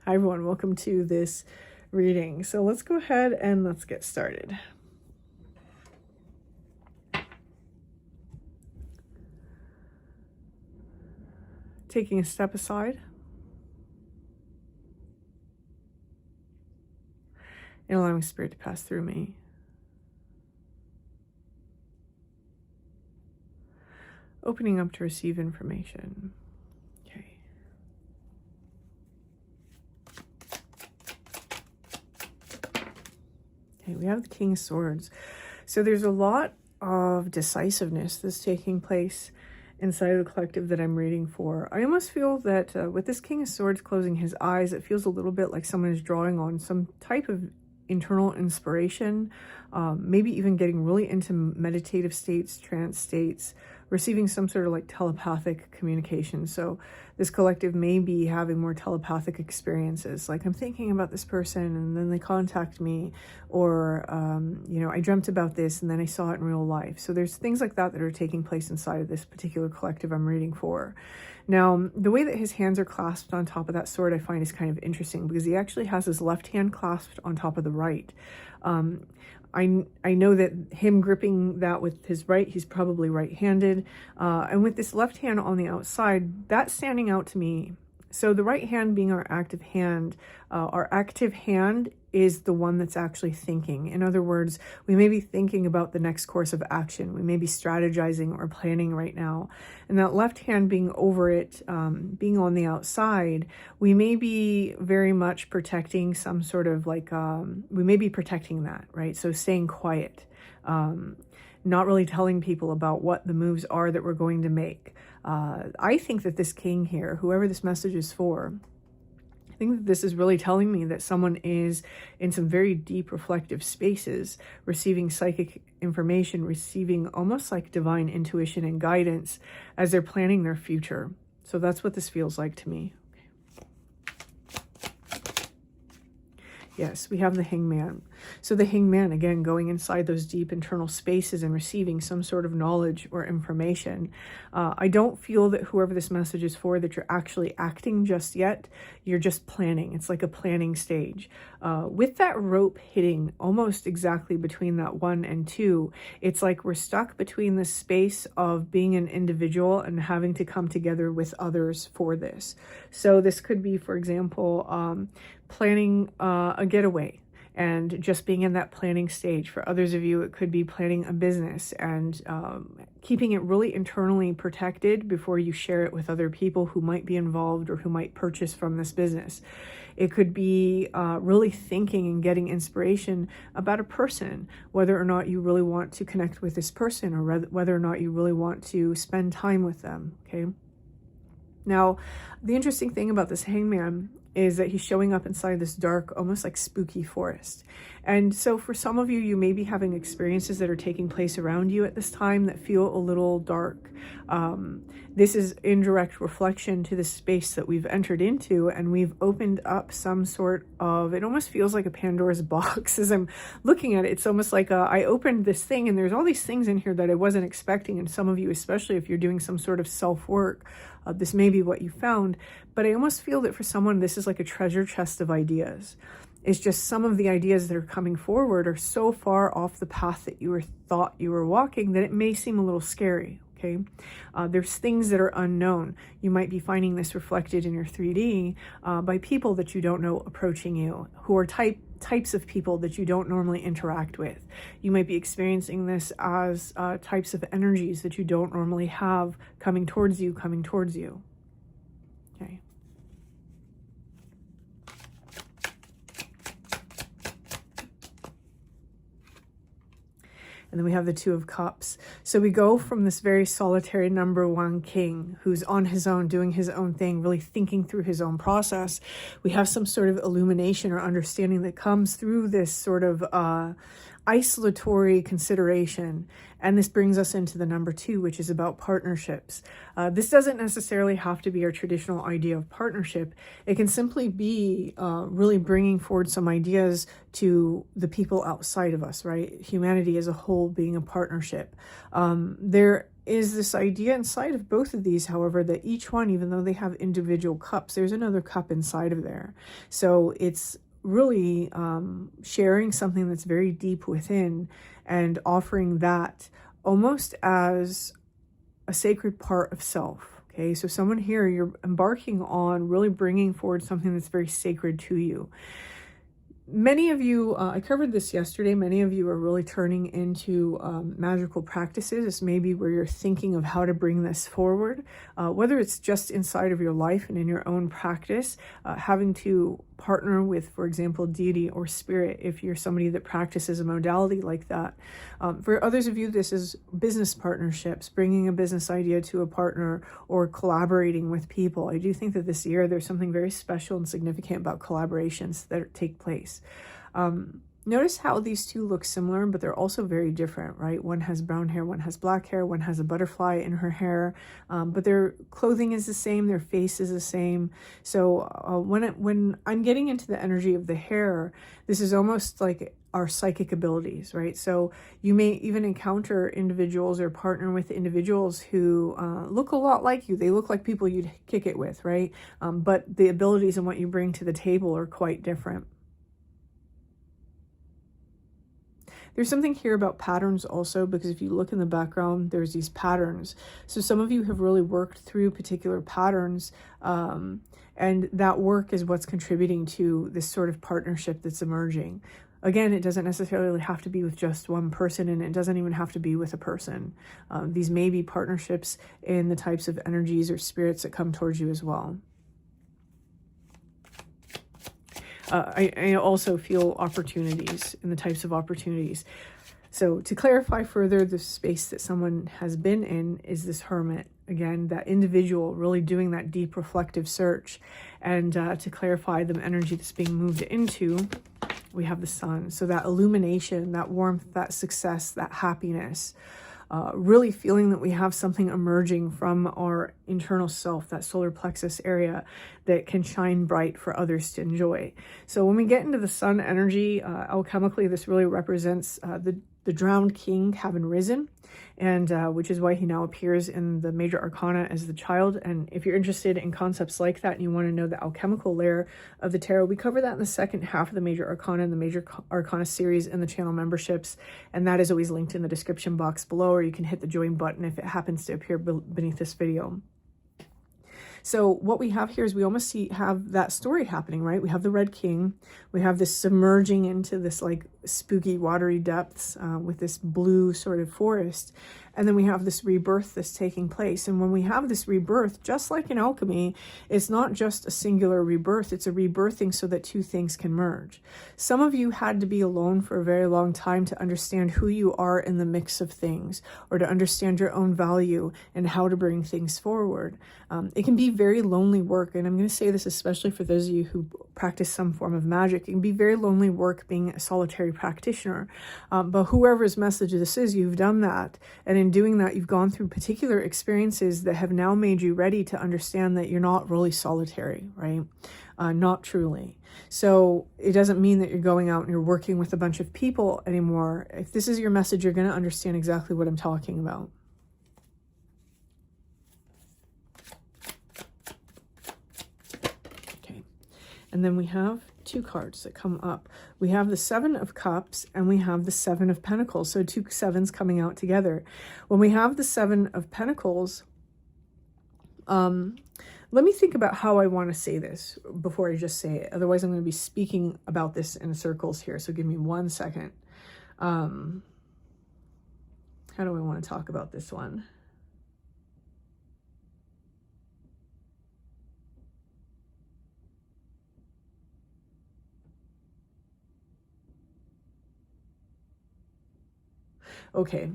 Hi everyone, welcome to this reading. So let's go ahead and let's get started. Taking a step aside and allowing Spirit to pass through me. Opening up to receive information. Okay. Okay, we have the King of Swords. So there's a lot of decisiveness that's taking place inside of the collective that I'm reading for. I almost feel that with this King of Swords closing his eyes, it feels a little bit like someone is drawing on some type of internal inspiration, maybe even getting really into meditative states, trance states, receiving some sort of like telepathic communication. So this collective may be having more telepathic experiences, like I'm thinking about this person and then they contact me, or you know, I dreamt about this and then I saw it in real life. So there's things like that that are taking place inside of this particular collective I'm reading for. Now, the way that his hands are clasped on top of that sword I find is kind of interesting, because he actually has his left hand clasped on top of the right. I know that him gripping that with his right, he's probably right-handed. And with this left hand on the outside, that's standing out to me. So the right hand being our active hand is the one that's actually thinking. In other words, we may be thinking about the next course of action. We may be strategizing or planning right now. And that left hand being over it, being on the outside, we may be very much protecting some sort of like, we may be protecting that, right? So staying quiet, not really telling people about what the moves are that we're going to make. I think that this king here, whoever this message is for, I think that this is really telling me that someone is in some very deep reflective spaces, receiving psychic information, receiving almost like divine intuition and guidance as they're planning their future. So that's what this feels like to me. Yes, we have the Hangman. So the Hangman, again, going inside those deep internal spaces and receiving some sort of knowledge or information. I don't feel that whoever this message is for, that you're actually acting just yet. You're just planning. It's like a planning stage. With that rope hitting almost exactly between that 1 and 2, it's like we're stuck between the space of being an individual and having to come together with others for this. So this could be, for example, planning a getaway and just being in that planning stage. For others of you, it could be planning a business and keeping it really internally protected before you share it with other people who might be involved or who might purchase from this business. It could be really thinking and getting inspiration about a person, whether or not you really want to connect with this person, or whether or not you really want to spend time with them, okay? Now, the interesting thing about this Hangman is that he's showing up inside this dark, almost like spooky forest. And so for some of you, you may be having experiences that are taking place around you at this time that feel a little dark. This is in direct reflection to the space that we've entered into, and we've opened up some sort of, it almost feels like a Pandora's box as I'm looking at it. It's almost like I opened this thing and there's all these things in here that I wasn't expecting. And some of you, especially if you're doing some sort of self-work, this may be what you found, but I almost feel that for someone, this is like a treasure chest of ideas. It's just some of the ideas that are coming forward are so far off the path that you thought you were walking that it may seem a little scary, okay? There's things that are unknown. You might be finding this reflected in your 3D by people that you don't know approaching you, who are types of people that you don't normally interact with. You might be experiencing this as types of energies that you don't normally have coming towards you. Okay. And then we have the Two of Cups. So we go from this very solitary number 1 king who's on his own, doing his own thing, really thinking through his own process. We have some sort of illumination or understanding that comes through this sort of isolatory consideration. And this brings us into the number 2, which is about partnerships. This doesn't necessarily have to be our traditional idea of partnership. It can simply be really bringing forward some ideas to the people outside of us, right? Humanity as a whole being a partnership. There is this idea inside of both of these, however, that each one, even though they have individual cups, there's another cup inside of there. So it's really sharing something that's very deep within and offering that almost as a sacred part of self. Okay, so someone here, you're embarking on really bringing forward something that's very sacred to you. Many of you, I covered this yesterday, many of you are really turning into magical practices. This may be where you're thinking of how to bring this forward, whether it's just inside of your life and in your own practice, having to partner with, for example, deity or spirit, if you're somebody that practices a modality like that. For others of you, this is business partnerships, bringing a business idea to a partner or collaborating with people. I do think that this year there's something very special and significant about collaborations that take place. Notice how these two look similar, but they're also very different, right? One has brown hair, one has black hair, one has a butterfly in her hair, but their clothing is the same, their face is the same. So when I'm getting into the energy of the hair, this is almost like our psychic abilities, right? So you may even encounter individuals or partner with individuals who look a lot like you. They look like people you'd kick it with, right? But the abilities and what you bring to the table are quite different. There's something here about patterns also, because if you look in the background, there's these patterns. So some of you have really worked through particular patterns, and that work is what's contributing to this sort of partnership that's emerging. Again, it doesn't necessarily have to be with just one person, and it doesn't even have to be with a person. These may be partnerships in the types of energies or spirits that come towards you as well. I also feel opportunities in the types of opportunities. So to clarify further, the space that someone has been in is this hermit. Again, that individual really doing that deep reflective search. And to clarify the energy that's being moved into, we have the sun. So that illumination, that warmth, that success, that happiness. Really feeling that we have something emerging from our internal self, that solar plexus area that can shine bright for others to enjoy. So when we get into the sun energy, alchemically, this really represents the drowned king having risen, and which is why he now appears in the Major Arcana as the child. And if you're interested in concepts like that and you want to know the alchemical layer of the tarot, we cover that in the second half of the Major Arcana and the Major Arcana series in the channel memberships, and that is always linked in the description box below, or you can hit the join button if it happens to appear beneath this video. So what we have here is we almost have that story happening, right? We have the Red King. We have this submerging into this like spooky watery depths with this blue sort of forest. And then we have this rebirth that's taking place. And when we have this rebirth, just like in alchemy, it's not just a singular rebirth. It's a rebirthing so that two things can merge. Some of you had to be alone for a very long time to understand who you are in the mix of things, or to understand your own value and how to bring things forward. It can be very lonely work. And I'm going to say this especially for those of you who practice some form of magic. It can be very lonely work being a solitary practitioner. But whoever's message this is, you've done that. And in doing that, you've gone through particular experiences that have now made you ready to understand that you're not really solitary, right? Not truly. So it doesn't mean that you're going out and you're working with a bunch of people anymore. If this is your message, you're going to understand exactly what I'm talking about. Okay. And then we have two cards that come up. We have the Seven of Cups and we have the Seven of Pentacles. So two sevens coming out together. When we have the Seven of Pentacles, let me think about how I want to say this before I just say it. Otherwise, I'm going to be speaking about this in circles here. So give me 1 second. How do I want to talk about this one? Okay,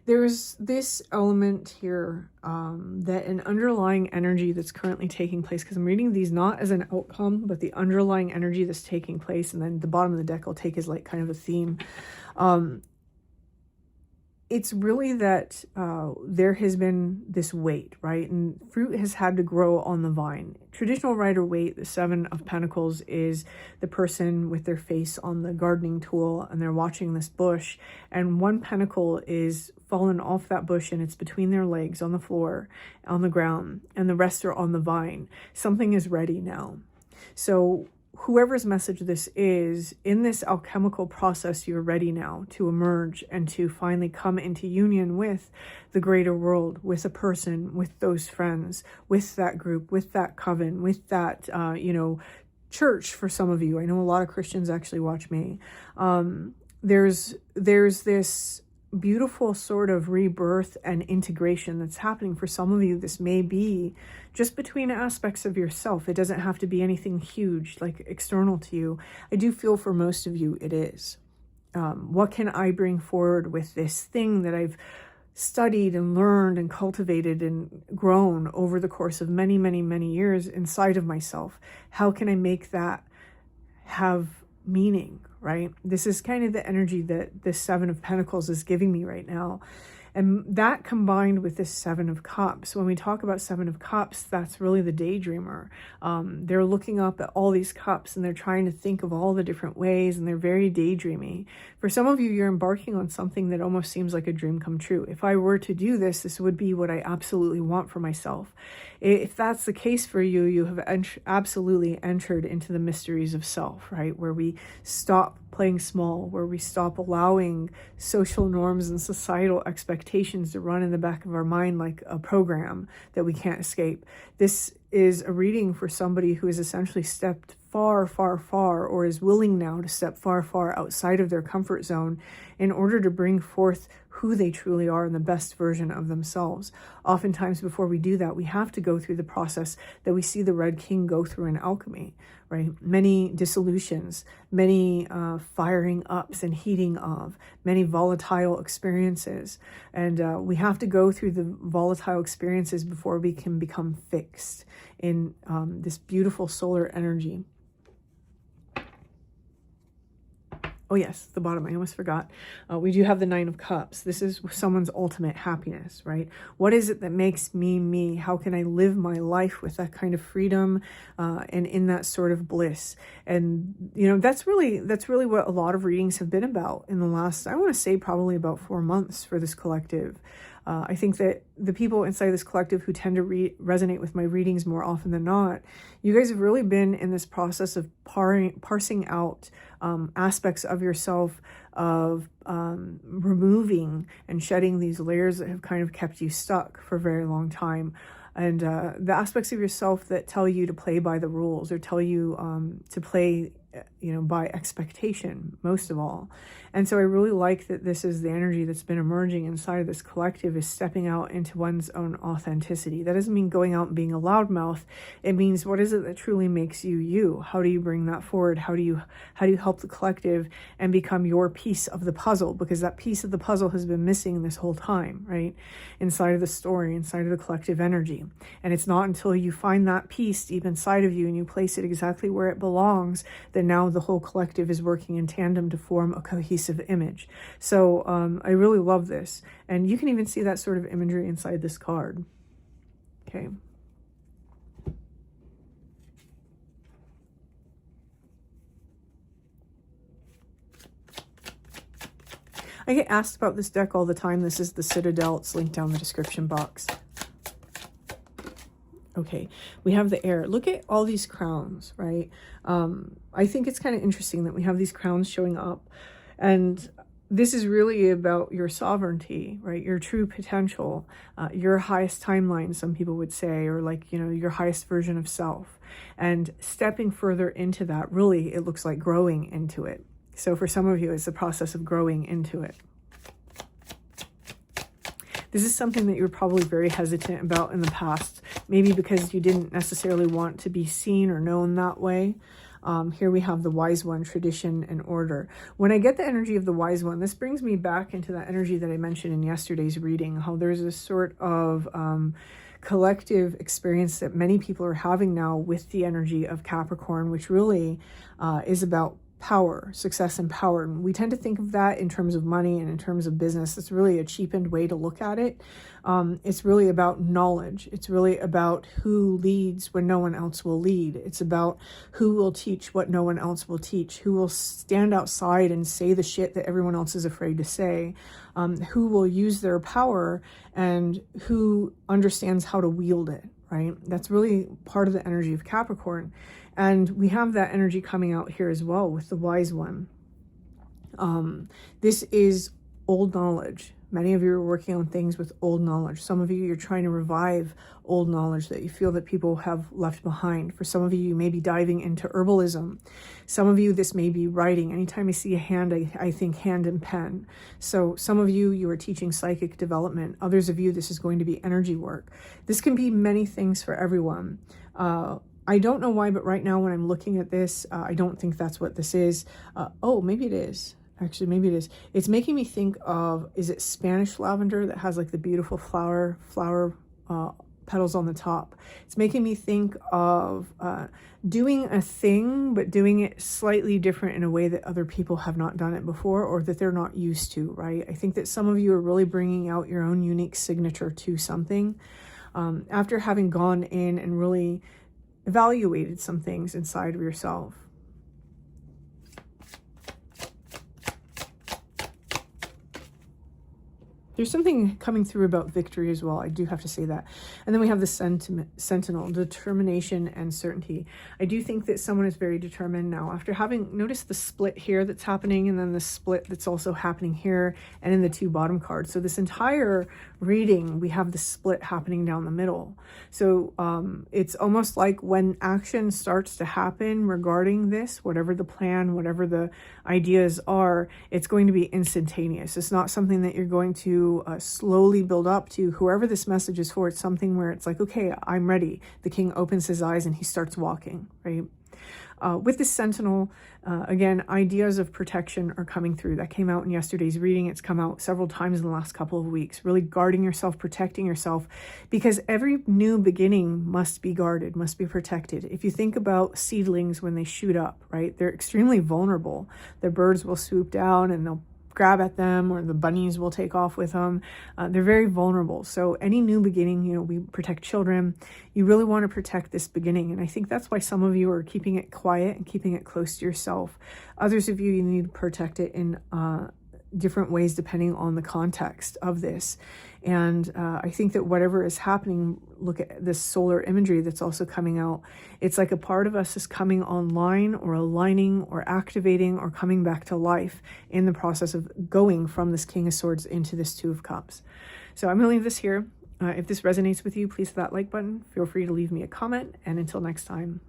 there's this element here that an underlying energy that's currently taking place, because I'm reading these not as an outcome, but the underlying energy that's taking place, and then the bottom of the deck I'll take as like kind of a theme. it's really that there has been this weight, right? And fruit has had to grow on the vine. Traditional Rider-Waite, the Seven of Pentacles, is the person with their face on the gardening tool and they're watching this bush, and one pentacle is fallen off that bush and it's between their legs on the floor, on the ground, and the rest are on the vine. Something is ready now. So whoever's message this is, in this alchemical process, you're ready now to emerge and to finally come into union with the greater world, with a person, with those friends, with that group, with that coven, with that, church for some of you. I know a lot of Christians actually watch me. There's this beautiful sort of rebirth and integration that's happening for some of you. This may be just between aspects of yourself. It doesn't have to be anything huge, like external to you. I do feel for most of you it is. What can I bring forward with this thing that I've studied and learned and cultivated and grown over the course of many, many, many years inside of myself? How can I make that have meaning, right? This is kind of the energy that this Seven of Pentacles is giving me right now. And that combined with this Seven of Cups, when we talk about Seven of Cups, that's really the daydreamer. They're looking up at all these cups and they're trying to think of all the different ways, and they're very daydreamy. For some of you, you're embarking on something that almost seems like a dream come true. If I were to do this, this would be what I absolutely want for myself. If that's the case for you, you have absolutely entered into the mysteries of self, right? Where we stop playing small, where we stop allowing social norms and societal expectations to run in the back of our mind like a program that we can't escape. This is a reading for somebody who has essentially stepped far, far, far, or is willing now to step far, far outside of their comfort zone in order to bring forth who they truly are and the best version of themselves. Oftentimes before we do that, we have to go through the process that we see the Red King go through in alchemy, right? Many dissolutions, many firing ups and heating of, many volatile experiences. And we have to go through the volatile experiences before we can become fixed in this beautiful solar energy. Oh yes, the bottom, I almost forgot. We do have the Nine of Cups. This is someone's ultimate happiness, right? What is it that makes me me? How can I live my life with that kind of freedom and in that sort of bliss? And that's really what a lot of readings have been about in the last, I want to say probably about 4 months for this collective. I think that the people inside this collective who tend to resonate with my readings more often than not, you guys have really been in this process of parsing out aspects of yourself, of removing and shedding these layers that have kind of kept you stuck for a very long time. And the aspects of yourself that tell you to play by the rules, or tell you to play by expectation, most of all. And so I really like that this is the energy that's been emerging inside of this collective, is stepping out into one's own authenticity. That doesn't mean going out and being a loudmouth. It means, what is it that truly makes you you? How do you bring that forward? How do you help the collective and become your piece of the puzzle? Because that piece of the puzzle has been missing this whole time, right? Inside of the story, inside of the collective energy. And it's not until you find that piece deep inside of you and you place it exactly where it belongs that now the whole collective is working in tandem to form a cohesive image. So I really love this. And you can even see that sort of imagery inside this card. Okay. I get asked about this deck all the time. This is the Citadel. It's linked down in the description box. Okay, we have the air. Look at all these crowns, right? I think it's kind of interesting that we have these crowns showing up. And this is really about your sovereignty, right? Your true potential, your highest timeline, some people would say, or your highest version of self. And stepping further into that, really, it looks like growing into it. So for some of you, it's the process of growing into it. This is something that you were probably very hesitant about in the past, maybe because you didn't necessarily want to be seen or known that way. Here we have the Wise One, tradition and order. When I get the energy of the Wise One, this brings me back into that energy that I mentioned in yesterday's reading, how there's this sort of collective experience that many people are having now with the energy of Capricorn, which really is about power, success and power. And we tend to think of that in terms of money and in terms of business. It's really a cheapened way to look at it. It's really about knowledge. It's really about who leads when no one else will lead. It's about who will teach what no one else will teach, who will stand outside and say the shit that everyone else is afraid to say, who will use their power, and who understands how to wield it, right? That's really part of the energy of Capricorn. And we have that energy coming out here as well with the wise one. This is old knowledge. Many of you are working on things with old knowledge. Some of you, you're trying to revive old knowledge that you feel that people have left behind. For some of you, you may be diving into herbalism. Some of you, this may be writing. Anytime I see a hand, I think hand and pen. So some of you, you are teaching psychic development. Others of you, this is going to be energy work. This can be many things for everyone. I don't know why, but right now when I'm looking at this, I don't think that's what this is. Oh, maybe it is. Actually, maybe it is. It's making me think of, is it Spanish lavender that has like the beautiful flower petals on the top? It's making me think of doing a thing, but doing it slightly different in a way that other people have not done it before, or that they're not used to, right? I think that some of you are really bringing out your own unique signature to something. After having gone in and really evaluated some things inside of yourself. There's something coming through about victory as well. I do have to say that. And then we have the sentinel, determination and certainty. I do think that someone is very determined now. After having noticed the split here that's happening, and then the split that's also happening here and in the two bottom cards. So this entire reading, we have the split happening down the middle. So it's almost like when action starts to happen regarding this, whatever the plan, whatever the ideas are, it's going to be instantaneous. It's not something that you're going to slowly build up to. Whoever this message is for, it's something where it's like, okay, I'm ready. The king opens his eyes and he starts walking, right? With this sentinel, again, ideas of protection are coming through. That came out in yesterday's reading. It's come out several times in the last couple of weeks. Really guarding yourself, protecting yourself, because every new beginning must be guarded, must be protected. If you think about seedlings when they shoot up, right, they're extremely vulnerable. The birds will swoop down and they'll grab at them, or the bunnies will take off with them. They're very vulnerable. So any new beginning, you know, we protect children. You really want to protect this beginning. And I think that's why some of you are keeping it quiet and keeping it close to yourself. Others of you, you need to protect it in different ways depending on the context of this. And I think that whatever is happening, look at this solar imagery that's also coming out. It's like a part of us is coming online or aligning or activating or coming back to life in the process of going from this King of Swords into this Two of Cups. So I'm going to leave this here. If this resonates with you, please hit that like button. Feel free to leave me a comment. And until next time.